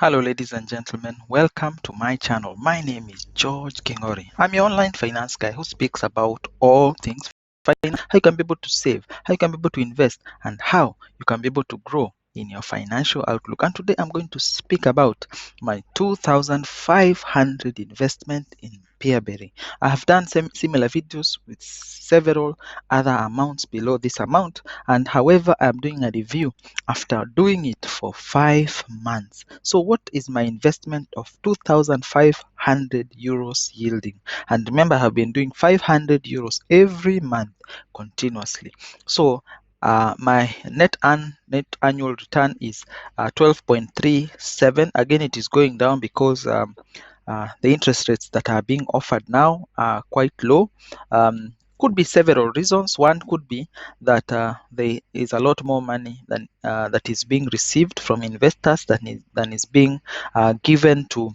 Hello ladies and gentlemen, welcome to my channel. My name is George Kingori. I'm your online finance guy who speaks about all things finance, how you can be able to save, how you can be able to invest, and how you can be able to grow in your financial outlook. And today I'm going to speak about my 2,500 investment in peerberry. I have done similar videos with several other amounts below this amount, and however I'm doing a review after doing it for 5 months. So what is my investment of 2,500 euros yielding? And remember, I have been doing 500 euros every month continuously. So my net annual return is 12.37. Again, it is going down because the interest rates that are being offered now are quite low. Could be several reasons. One could be that there is a lot more money than that is being received from investors than is being given to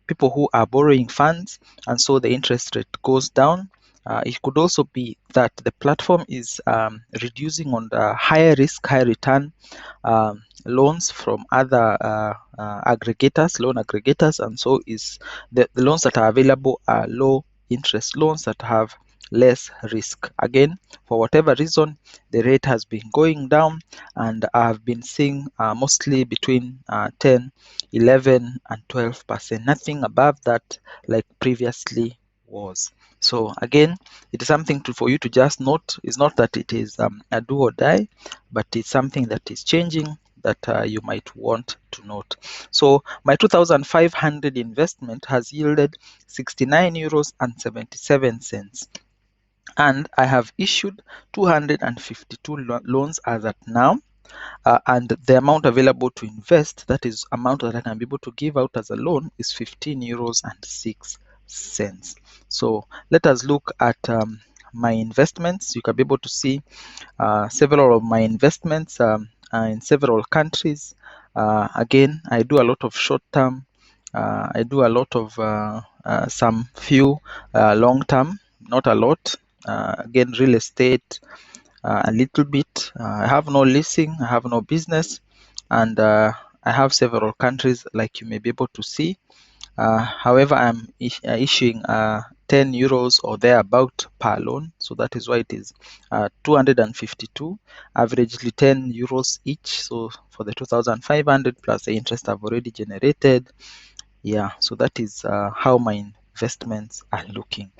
people who are borrowing funds, and so the interest rate goes down. It could also be that the platform is reducing on the higher risk, high return loans from other loan aggregators, and so is the loans that are available are low interest loans that have less risk. Again, for whatever reason, the rate has been going down, and I've been seeing mostly between 10, 11 and 12%, nothing above that like previously was. So again, it is something for you to just note. It's not that it is a do or die, but it's something that is changing that you might want to note. So my 2,500 investment has yielded 69 euros and 77 cents. And I have issued 252 loans as at now. And the amount available to invest, that is amount that I can be able to give out as a loan, is 15 euros and 6 cents. So let us look at my investments. You can be able to see several of my investments in several countries. Again, I do a lot of short-term. I do a lot of some few long-term, not a lot. Again, real estate, a little bit. I have no leasing, I have no business, and I have several countries like you may be able to see. However, I'm issuing 10 euros or thereabout per loan, so that is why it is 252, averagely 10 euros each. So for the 2,500 plus the interest I've already generated, yeah, so that is how my investments are looking.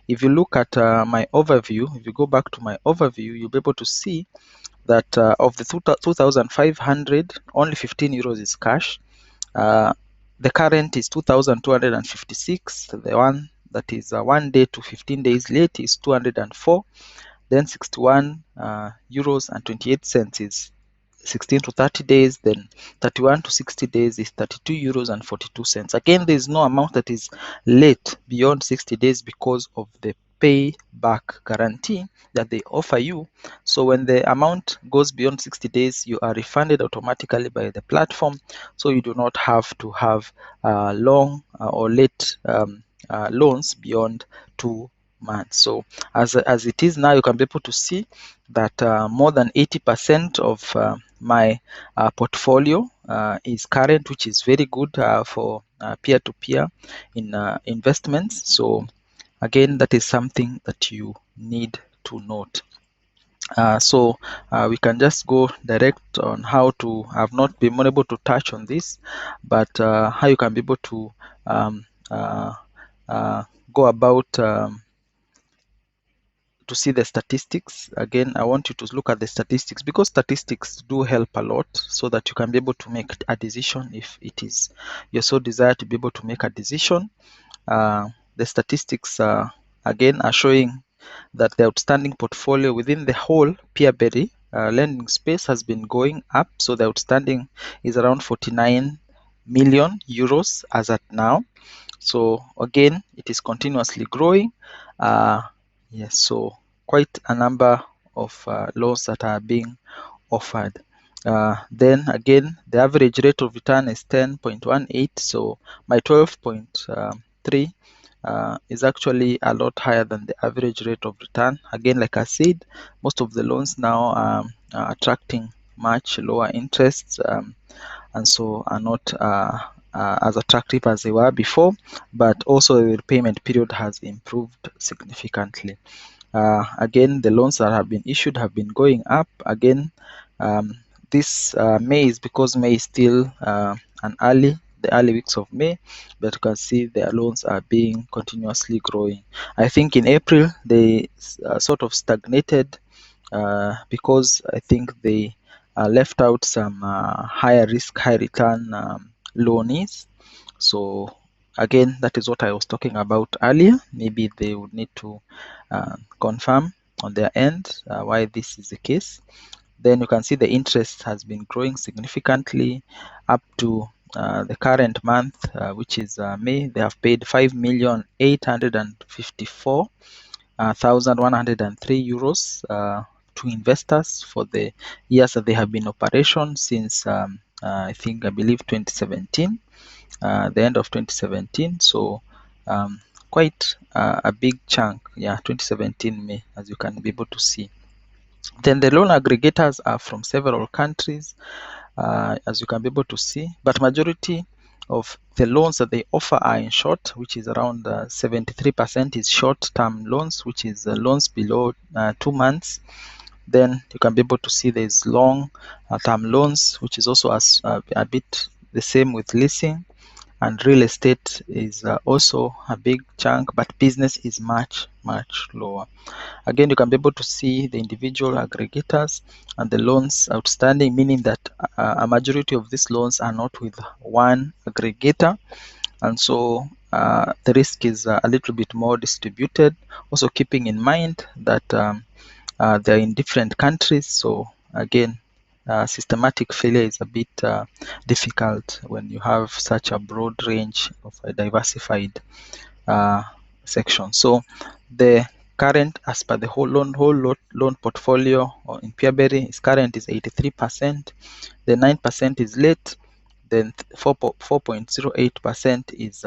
If you look at my overview, if you go back to my overview, you'll be able to see that of the 2,500, only 15 euros is cash. The current is 2,256. The one that is 1 day to 15 days late is 204. Then 61 euros and 28 cents is 16 to 30 days. Then 31 to 60 days is 32 euros and 42 cents. Again, there is no amount that is late beyond 60 days because of the payback guarantee that they offer you. So when the amount goes beyond 60 days, you are refunded automatically by the platform, so you do not have to have long or late loans beyond 2 months. So as it is now, you can be able to see that more than 80% of my portfolio is current, which is very good for peer-to-peer in investments. So again, that is something that you need to note. So we can just go direct on how to, I've not been able to touch on this, but how you can be able to go about to see the statistics. Again, I want you to look at the statistics, because statistics do help a lot, so that you can be able to make a decision if it is you so desire to be able to make a decision. The statistics again are showing that the outstanding portfolio within the whole peerberry lending space has been going up. So the outstanding is around 49 million euros as at now. So again, it is continuously growing. Yes, so quite a number of loans that are being offered. Then again, the average rate of return is 10.18. So my 12.3 is actually a lot higher than the average rate of return. Again, like I said, most of the loans now are attracting much lower interests. and so are not as attractive as they were before, but also the repayment period has improved significantly. Again, the loans that have been issued have been going up. Again, this May is because May is still the early weeks of May, but you can see their loans are being continuously growing. I think in April they sort of stagnated because I think they left out some higher risk, high return loanees. So again, that is what I was talking about earlier. Maybe they would need to confirm on their end why this is the case. Then you can see the interest has been growing significantly up to the current month, which is May. They have paid 5,854,103 euros to investors for the years that they have been in operation since I believe 2017, the end of 2017. So quite a big chunk, 2017 May, as you can be able to see. Then the loan aggregators are from several countries, as you can be able to see, but majority of the loans that they offer are in short, which is around 73% is short-term loans, which is loans below 2 months. Then you can be able to see there's long-term loans, which is also a bit the same with leasing, and real estate is also a big chunk, but business is much lower. Again, you can be able to see the individual aggregators and the loans outstanding, meaning that a majority of these loans are not with one aggregator, and so the risk is a little bit more distributed. Also keeping in mind that they're in different countries, so again, systematic failure is a bit difficult when you have such a broad range of a diversified section. So the current, as per the whole loan portfolio in peerberry, is current is 83%, then 9% is late, then 4.08% is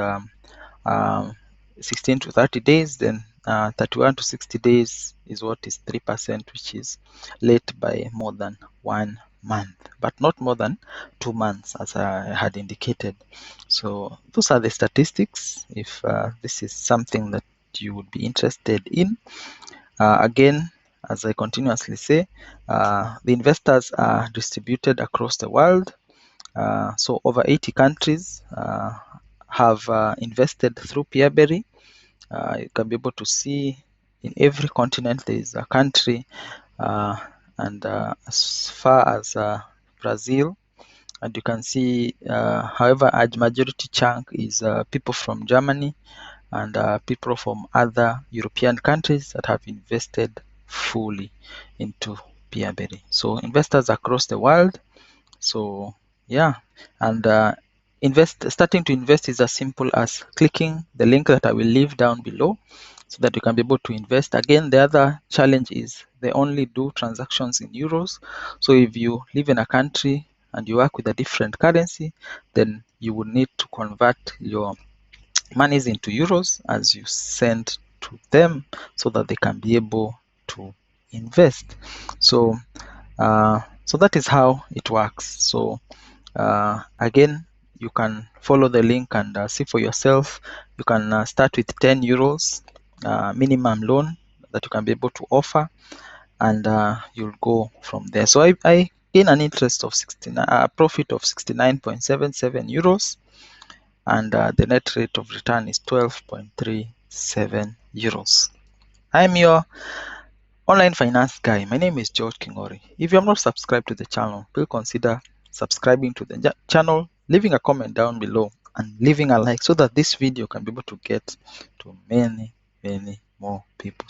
16 to 30 days, then 31 to 60 days is what is 3%, which is late by more than 1 month, but not more than 2 months, as I had indicated. So those are the statistics, if this is something that you would be interested in. Again, as I continuously say, the investors are distributed across the world. So over 80 countries have invested through peerberry. You can be able to see in every continent there is a country, and as far as Brazil, and you can see, however, a majority chunk is people from Germany and people from other European countries that have invested fully into peerberry. So investors across the world. So yeah, and starting to invest is as simple as clicking the link that I will leave down below, so that you can be able to invest. Again, the other challenge is they only do transactions in euros. So if you live in a country and you work with a different currency, then you would need to convert your monies into euros as you send to them, so that they can be able to invest. So so that is how it works. So again, you can follow the link and see for yourself. You can start with 10 euros minimum loan that you can be able to offer, and you'll go from there. So I gain an interest of profit of 69.77 euros, and the net rate of return is 12.37 euros. I'm your online finance guy. My name is George Kingori. If you have not subscribed to the channel, please consider subscribing to the channel, leaving a comment down below, and leaving a like, so that this video can be able to get to many more people.